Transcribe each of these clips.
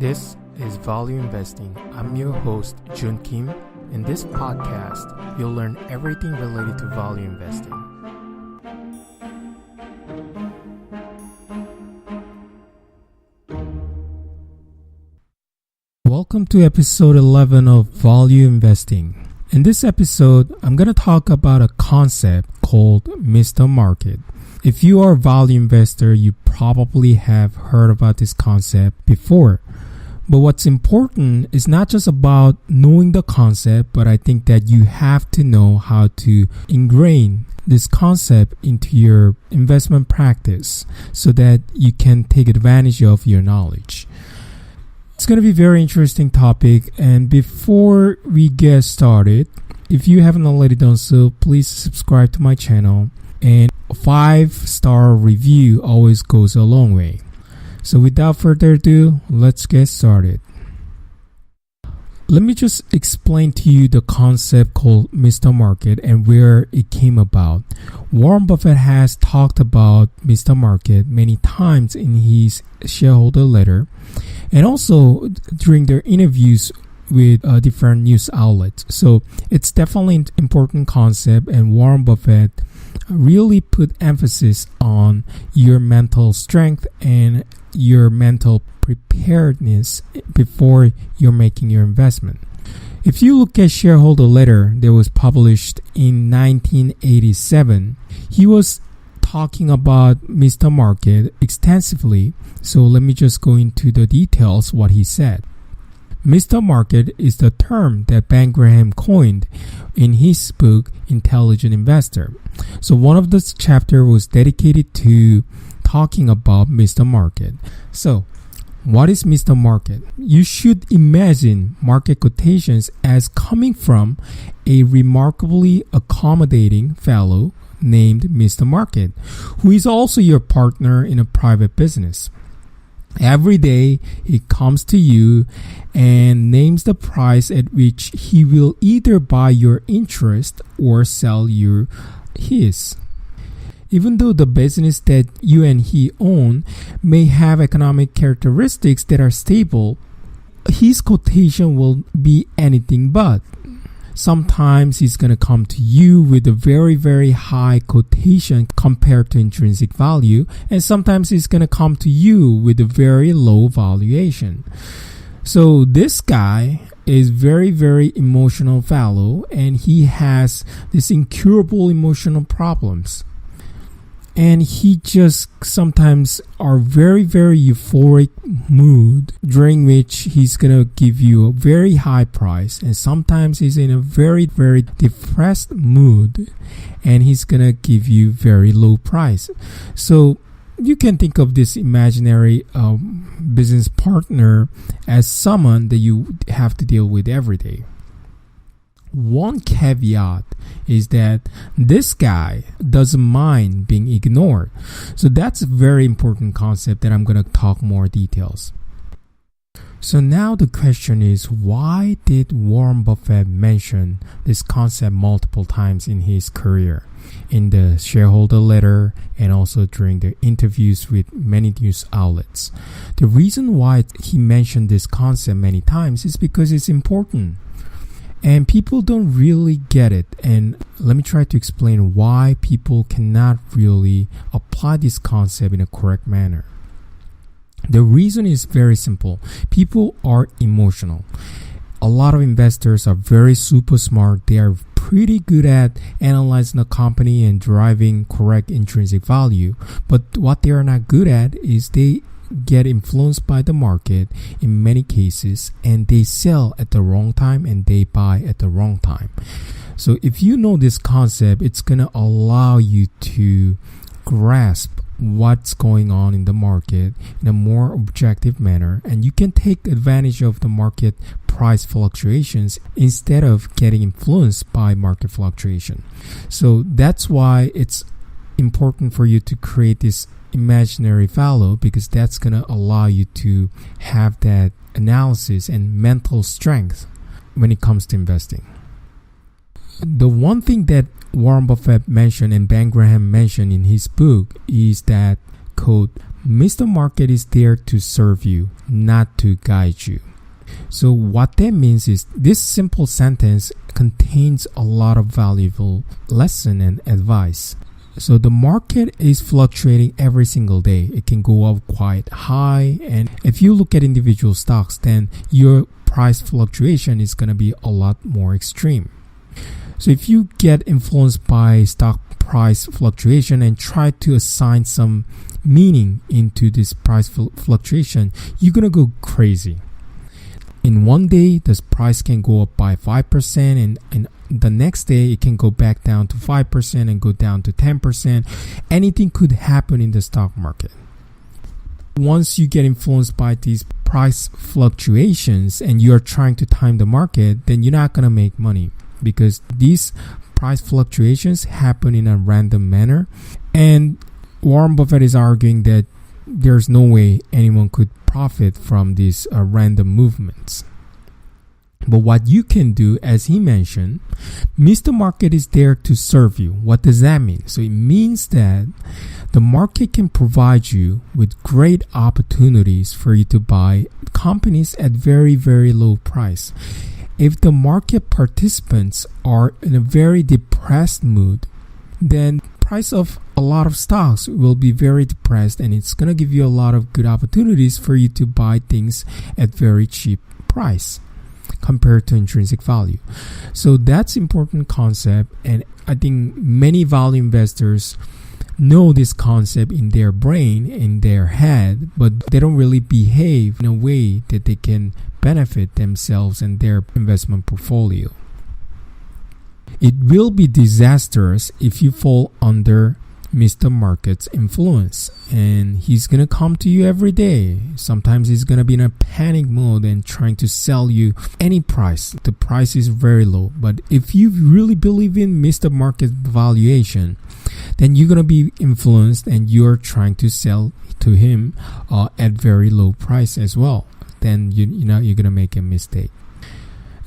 This is Value Investing. I'm your host, Jun Kim. In this podcast, you'll learn everything related to value investing. Welcome to episode 11 of Value Investing. In this episode, I'm going to talk about a concept called Mr. Market. If you are a value investor, you probably have heard about this concept before. But what's important is not just about knowing the concept, but I think that you have to know how to ingrain this concept into your investment practice so that you can take advantage of your knowledge. It's going to be a very interesting topic, and before we get started, if you haven't already done so, please subscribe to my channel, and a 5-star review always goes a long way. So without further ado, let's get started. Let me just explain to you the concept called Mr. Market and where it came about. Warren Buffett has talked about Mr. Market many times in his shareholder letter and also during their interviews with different news outlets. So it's definitely an important concept, and Warren Buffett really put emphasis on your mental strength and your mental preparedness before you're making your investment. If you look at shareholder letter that was published in 1987, he was talking about Mr. Market extensively. So let me just go into the details what he said. Mr. Market is the term that Ben Graham coined in his book Intelligent Investor. So one of the chapter was dedicated to talking about Mr. Market. So what is Mr. Market? You should imagine market quotations as coming from a remarkably accommodating fellow named Mr. Market, who is also your partner in a private business. Every day he comes to you and names the price at which he will either buy your interest or sell you his. Even though the business that you and he own may have economic characteristics that are stable, his quotation will be anything but. Sometimes he's going to come to you with a very, very high quotation compared to intrinsic value, and sometimes he's going to come to you with a very low valuation. So this guy is very, very emotional fellow, and he has this incurable emotional problems. And he just sometimes are very, very euphoric mood during which he's going to give you a very high price. And sometimes he's in a very, very depressed mood and he's going to give you very low price. So you can think of this imaginary business partner as someone that you have to deal with every day. One caveat is that this guy doesn't mind being ignored. So that's a very important concept that I'm going to talk more details. So now the question is, why did Warren Buffett mention this concept multiple times in his career? In the shareholder letter and also during the interviews with many news outlets. The reason why he mentioned this concept many times is because it's important. And people don't really get it. And let me try to explain why people cannot really apply this concept in a correct manner. The reason is very simple. People are emotional. A lot of investors are very super smart. They are pretty good at analyzing a company and deriving correct intrinsic value. But what they are not good at is they get influenced by the market in many cases, and they sell at the wrong time and they buy at the wrong time. So if you know this concept, it's going to allow you to grasp what's going on in the market in a more objective manner, and you can take advantage of the market price fluctuations instead of getting influenced by market fluctuation. So that's why it's important for you to create this imaginary fellow, because that's going to allow you to have that analysis and mental strength when it comes to investing. The one thing that Warren Buffett mentioned and Ben Graham mentioned in his book is that quote, Mr. Market is there to serve you, not to guide you. So what that means is this simple sentence contains a lot of valuable lesson and advice. So the market is fluctuating every single day. It can go up quite high. And if you look at individual stocks, then your price fluctuation is going to be a lot more extreme. So if you get influenced by stock price fluctuation and try to assign some meaning into this price fluctuation, you're going to go crazy. In one day, this price can go up by 5%, and the next day it can go back down to 5% and go down to 10%. Anything could happen in the stock market. Once you get influenced by these price fluctuations and you're trying to time the market, then you're not going to make money, because these price fluctuations happen in a random manner. And Warren Buffett is arguing that there's no way anyone could profit from these random movements. But what you can do, as he mentioned, Mr. Market is there to serve you. What does that mean? So it means that the market can provide you with great opportunities for you to buy companies at very, very low price. If the market participants are in a very depressed mood, then price of a lot of stocks will be very depressed, and it's going to give you a lot of good opportunities for you to buy things at very cheap price compared to intrinsic value. So that's important concept, and I think many value investors know this concept in their brain, in their head, but they don't really behave in a way that they can benefit themselves and their investment portfolio. It will be disastrous if you fall under Mr. Market's influence, and he's going to come to you every day. Sometimes he's going to be in a panic mode and trying to sell you any price. The price is very low. But if you really believe in Mr. Market's valuation, then you're going to be influenced and you're trying to sell to him at very low price as well. Then you're going to make a mistake.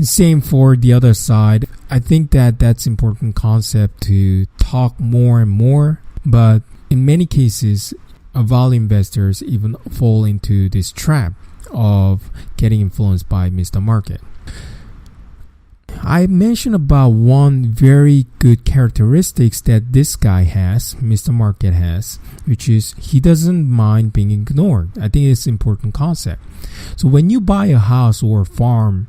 Same for the other side. I think that that's important concept to talk more and more, but in many cases, value investors even fall into this trap of getting influenced by Mr. Market. I mentioned about one very good characteristics that this guy has, Mr. Market has, which is he doesn't mind being ignored. I think it's an important concept. So when you buy a house or a farm,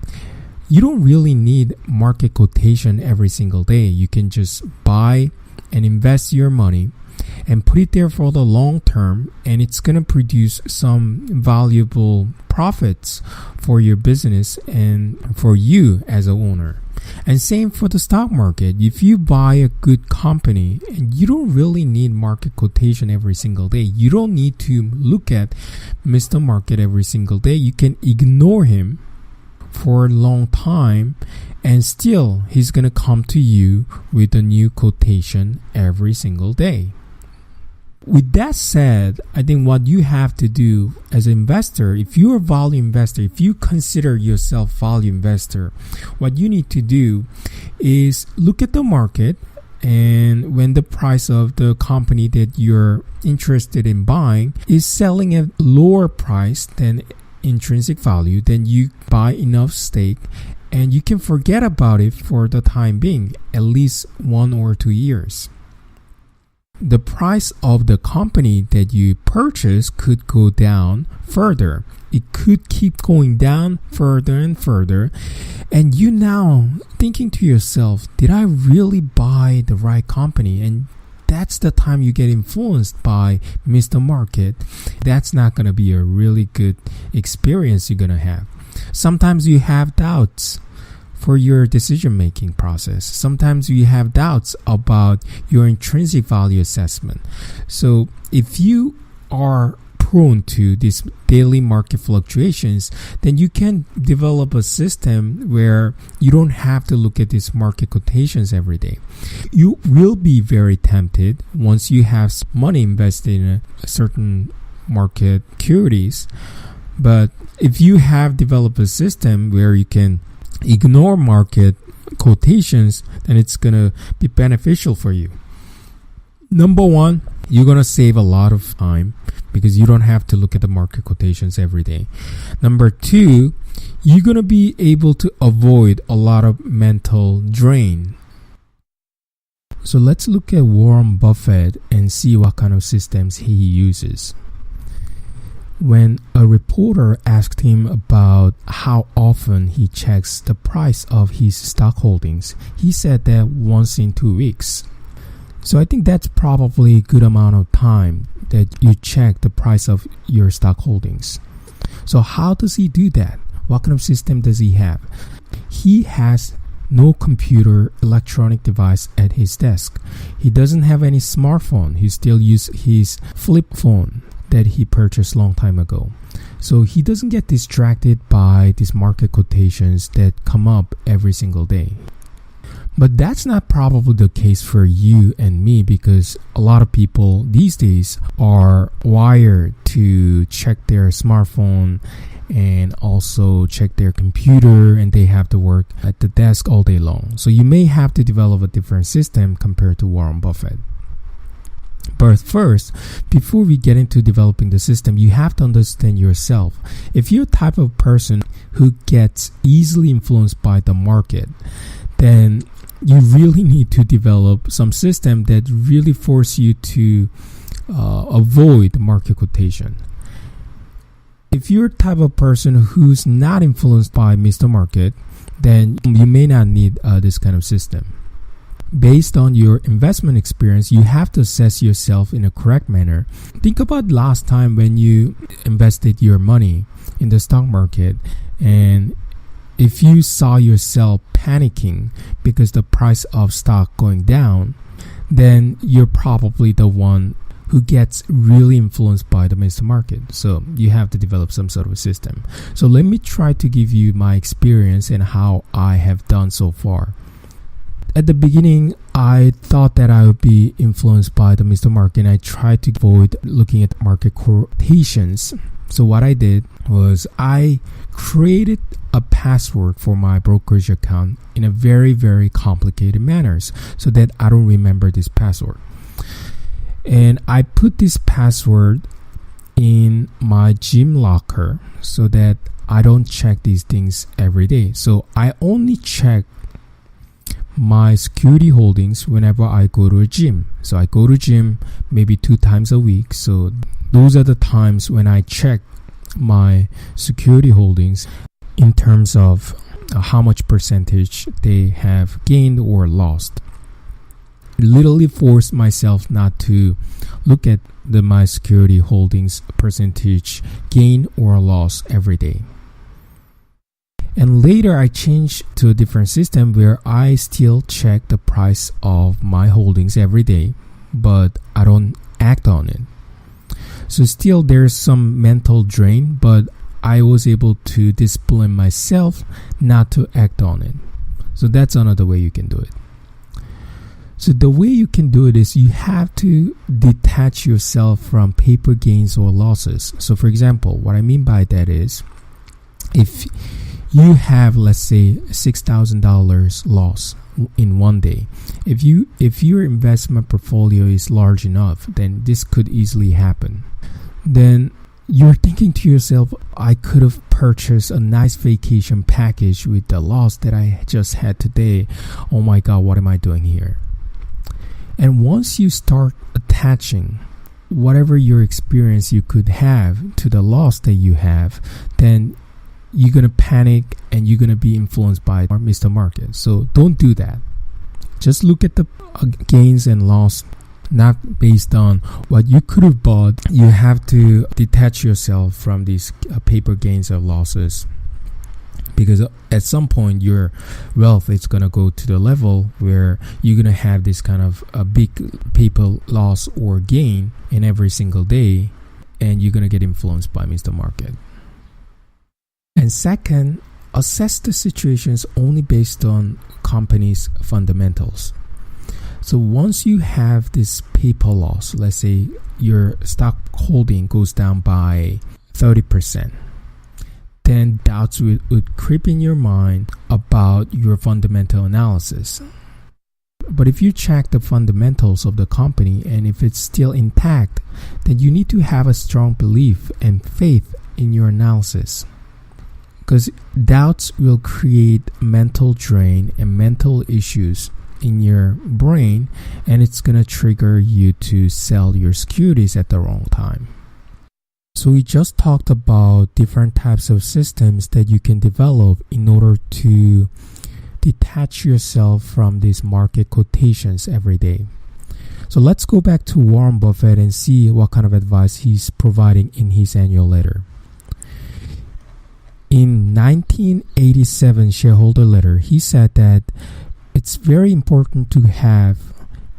you don't really need market quotation every single day. You can just buy and invest your money and put it there for the long term, and it's going to produce some valuable profits for your business and for you as an owner. And same for the stock market. If you buy a good company, and you don't really need market quotation every single day. You don't need to look at Mr. Market every single day. You can ignore him for a long time, and still he's going to come to you with a new quotation every single day. With that said, I think what you have to do as an investor, if you're a value investor, if you consider yourself value investor, what you need to do is look at the market, and when the price of the company that you're interested in buying is selling at lower price than intrinsic value, then you buy enough stake and you can forget about it for the time being, at least 1 or 2 years. The price of the company that you purchase could go down further. It could keep going down further and further, and you now thinking to yourself, did I really buy the right company? And that's the time you get influenced by Mr. Market. That's not going to be a really good experience you're going to have. Sometimes you have doubts for your decision-making process. Sometimes you have doubts about your intrinsic value assessment. So if you are prone to these daily market fluctuations, then you can develop a system where you don't have to look at these market quotations every day. You will be very tempted once you have money invested in a certain market securities. But if you have developed a system where you can ignore market quotations, then it's going to be beneficial for you. Number one, You're going to save a lot of time because you don't have to look at the market quotations every day. Number two, you're going to be able to avoid a lot of mental drain. So let's look at Warren Buffett and see what kind of systems he uses. When a reporter asked him about how often he checks the price of his stock holdings, he said that once in 2 weeks. So I think that's probably a good amount of time that you check the price of your stock holdings. So how does he do that? What kind of system does he have? He has no computer electronic device at his desk. He doesn't have any smartphone. He still uses his flip phone that he purchased long time ago. So he doesn't get distracted by these market quotations that come up every single day. But that's not probably the case for you and me, because a lot of people these days are wired to check their smartphone and also check their computer, and they have to work at the desk all day long. So you may have to develop a different system compared to Warren Buffett. But first, before we get into developing the system, you have to understand yourself. If you're the type of person who gets easily influenced by the market, then you really need to develop some system that really force you to avoid market quotation. If you're the type of person who's not influenced by Mr. Market, then you may not need this kind of system. Based on your investment experience, you have to assess yourself in a correct manner. Think about last time when you invested your money in the stock market, and if you saw yourself panicking because the price of stock going down, then you're probably the one who gets really influenced by the Mr. Market. So you have to develop some sort of a system. So let me try to give you my experience and how I have done so far. At the beginning, I thought that I would be influenced by the Mr. Market, and I tried to avoid looking at market quotations. So what I did was I created a password for my brokerage account in a very, very complicated manner so that I don't remember this password. And I put this password in my gym locker so that I don't check these things every day. So I only check my security holdings whenever I go to a gym. So I go to gym maybe 2 times a week. So those are the times when I check my security holdings in terms of how much percentage they have gained or lost. Literally forced myself not to look at my security holdings percentage gain or loss every day. And later I changed to a different system where I still check the price of my holdings every day, but I don't act on it. So still there's some mental drain, but I was able to discipline myself not to act on it. So that's another way you can do it. So the way you can do it is you have to detach yourself from paper gains or losses. So for example, what I mean by that is if you have, let's say, $6,000 loss in one day, if your investment portfolio is large enough, then this could easily happen. Then you're thinking to yourself, I could have purchased a nice vacation package with the loss that I just had today. Oh my God, what am I doing here? And once you start attaching whatever your experience you could have to the loss that you have, then you're going to panic and you're going to be influenced by Mr. Market. So don't do that. Just look at the gains and loss, not based on what you could have bought. You have to detach yourself from these paper gains or losses, because at some point your wealth is going to go to the level where you're going to have this kind of a big paper loss or gain in every single day, and you're going to get influenced by Mr. Market. And second, assess the situations only based on company's fundamentals. So once you have this paper loss, let's say your stock holding goes down by 30%, then doubts would creep in your mind about your fundamental analysis. But if you check the fundamentals of the company and if it's still intact, then you need to have a strong belief and faith in your analysis. Because doubts will create mental drain and mental issues in your brain, and it's going to trigger you to sell your securities at the wrong time. So we just talked about different types of systems that you can develop in order to detach yourself from these market quotations every day. So let's go back to Warren Buffett and see what kind of advice he's providing in his annual letter. In 1987 shareholder letter, he said that it's very important to have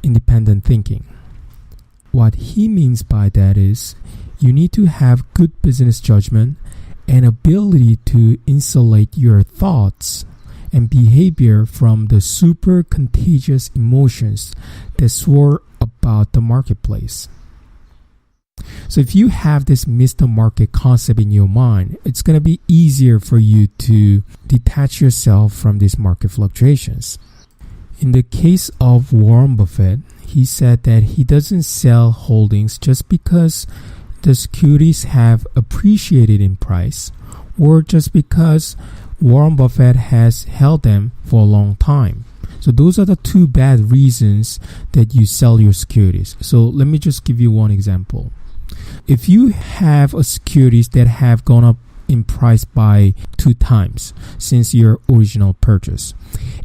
independent thinking. What he means by that is you need to have good business judgment and ability to insulate your thoughts and behavior from the super contagious emotions that swirl about the marketplace. So if you have this Mr. Market concept in your mind, it's going to be easier for you to detach yourself from these market fluctuations. In the case of Warren Buffett, he said that he doesn't sell holdings just because the securities have appreciated in price or just because Warren Buffett has held them for a long time. So those are the two bad reasons that you sell your securities. So let me just give you one example. If you have a securities that have gone up in price by 2 times since your original purchase,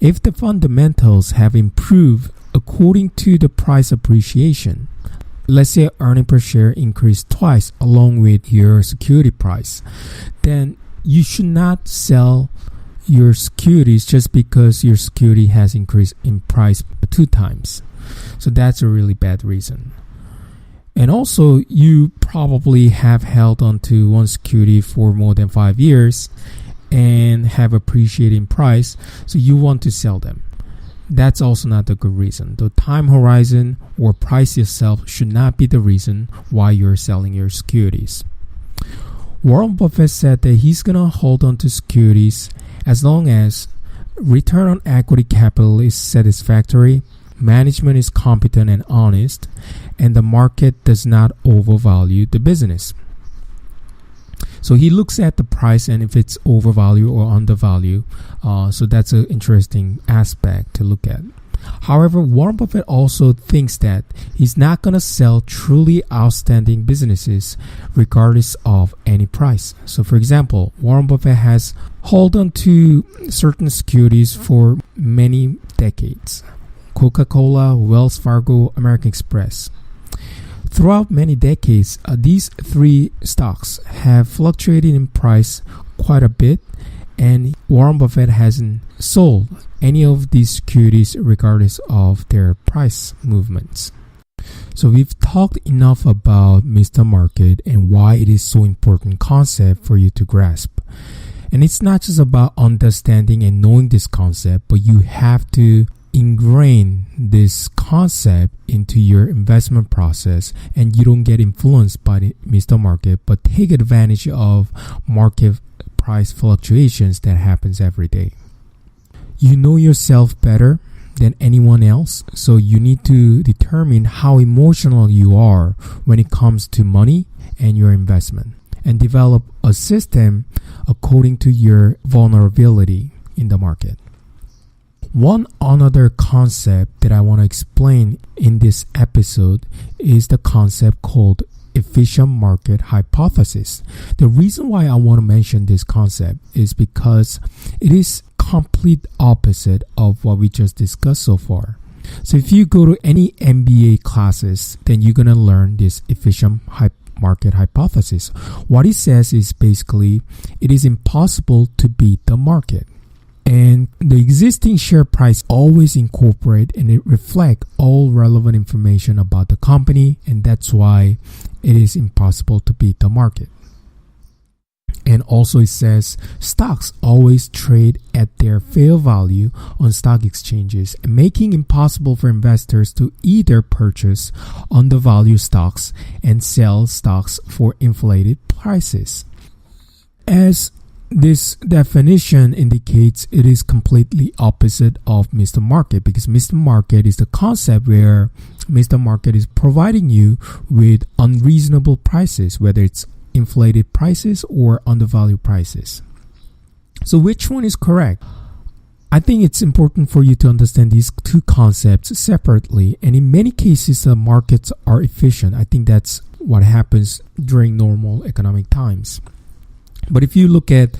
if the fundamentals have improved according to the price appreciation, let's say earning per share increased twice along with your security price, then you should not sell your securities just because your security has increased in price 2 times. So that's a really bad reason. And also, you probably have held onto one security for more than 5 years and have appreciated in price, so you want to sell them. That's also not a good reason. The time horizon or price itself should not be the reason why you're selling your securities. Warren Buffett said that he's going to hold on to securities as long as return on equity capital is satisfactory, management is competent and honest, and the market does not overvalue the business. So he looks at the price and if it's overvalued or undervalued. So that's an interesting aspect to look at. However, Warren Buffett also thinks that he's not going to sell truly outstanding businesses regardless of any price. So for example, Warren Buffett has held on to certain securities for many decades. Coca-Cola, Wells Fargo, American Express. Throughout many decades, these 3 stocks have fluctuated in price quite a bit, and Warren Buffett hasn't sold any of these securities regardless of their price movements. So we've talked enough about Mr. Market and why it is so important concept for you to grasp. And it's not just about understanding and knowing this concept, but you have to ingrain this concept into your investment process, and you don't get influenced by the Mr. Market, but take advantage of market price fluctuations that happens every day. You know yourself better than anyone else, so you need to determine how emotional you are when it comes to money and your investment, and develop a system according to your vulnerability in the market. One another concept that I want to explain in this episode is the concept called efficient market hypothesis. The reason why I want to mention this concept is because it is complete opposite of what we just discussed so far. So if you go to any MBA classes, then you're going to learn this efficient market hypothesis. What it says is basically it is impossible to beat the market. And the existing share price always incorporate and it reflect all relevant information about the company, and that's why it is impossible to beat the market. And also it says stocks always trade at their fair value on stock exchanges, making it impossible for investors to either purchase undervalued stocks and sell stocks for inflated prices. As this definition indicates it is completely opposite of Mr. Market, because Mr. Market is the concept where Mr. Market is providing you with unreasonable prices, whether it's inflated prices or undervalued prices. So which one is correct? I think it's important for you to understand these two concepts separately, and in many cases the markets are efficient. I think that's what happens during normal economic times. But if you look at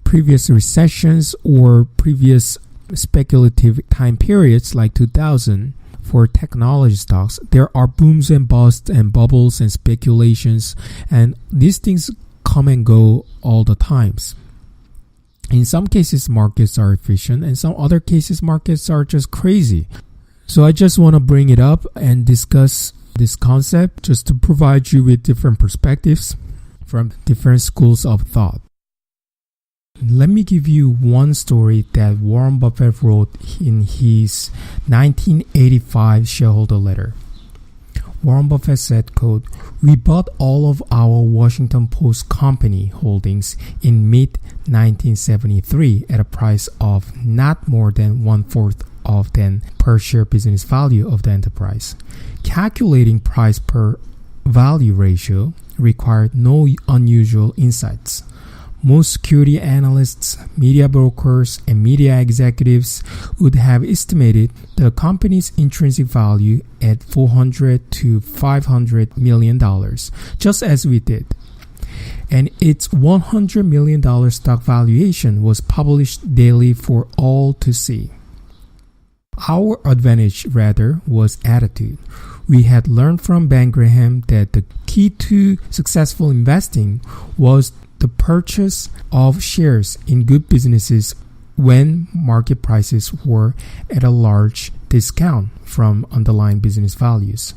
previous recessions or previous speculative time periods like 2000 for technology stocks, there are booms and busts and bubbles and speculations, and these things come and go all the times. In some cases, markets are efficient, and some other cases, markets are just crazy. So I just want to bring it up and discuss this concept just to provide you with different perspectives from different schools of thought. Let me give you one story that Warren Buffett wrote in his 1985 shareholder letter. Warren Buffett said, quote, "We bought all of our Washington Post Company holdings in mid-1973 at a price of not more than 1/4 of the per share business value of the enterprise. Calculating price per value ratio required no unusual insights. Most security analysts, media brokers, and media executives would have estimated the company's intrinsic value at $400 to $500 million, just as we did. And its $100 million stock valuation was published daily for all to see. Our advantage, rather, was attitude. We had learned from Ben Graham that the key to successful investing was the purchase of shares in good businesses when market prices were at a large discount from underlying business values.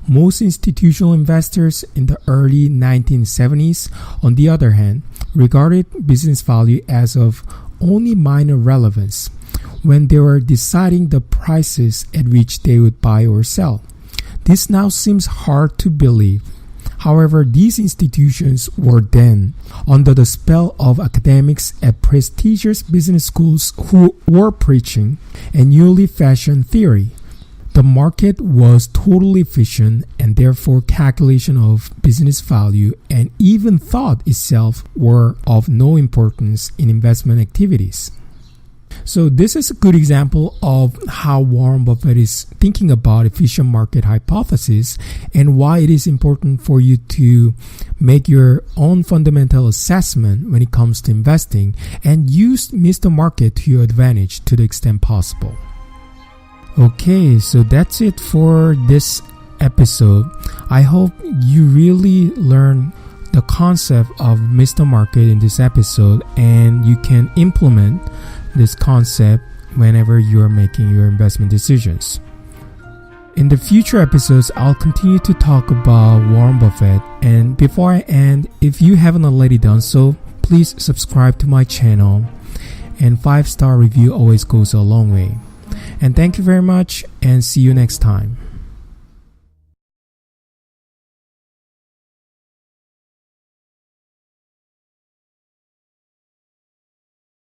Most institutional investors in the early 1970s, on the other hand, regarded business value as of only minor relevance when they were deciding the prices at which they would buy or sell. This now seems hard to believe. However, these institutions were then under the spell of academics at prestigious business schools who were preaching a newly fashioned theory. The market was totally efficient, and therefore calculation of business value and even thought itself were of no importance in investment activities. So this is a good example of how Warren Buffett is thinking about efficient market hypothesis and why it is important for you to make your own fundamental assessment when it comes to investing and use Mr. Market to your advantage to the extent possible. Okay, so that's it for this episode. I hope you really learn the concept of Mr. Market in this episode and you can implement this concept whenever you're making your investment decisions. In the future episodes, I'll continue to talk about Warren Buffett. And before I end, if you haven't already done so, please subscribe to my channel. And 5-star review always goes a long way. And thank you very much, and see you next time.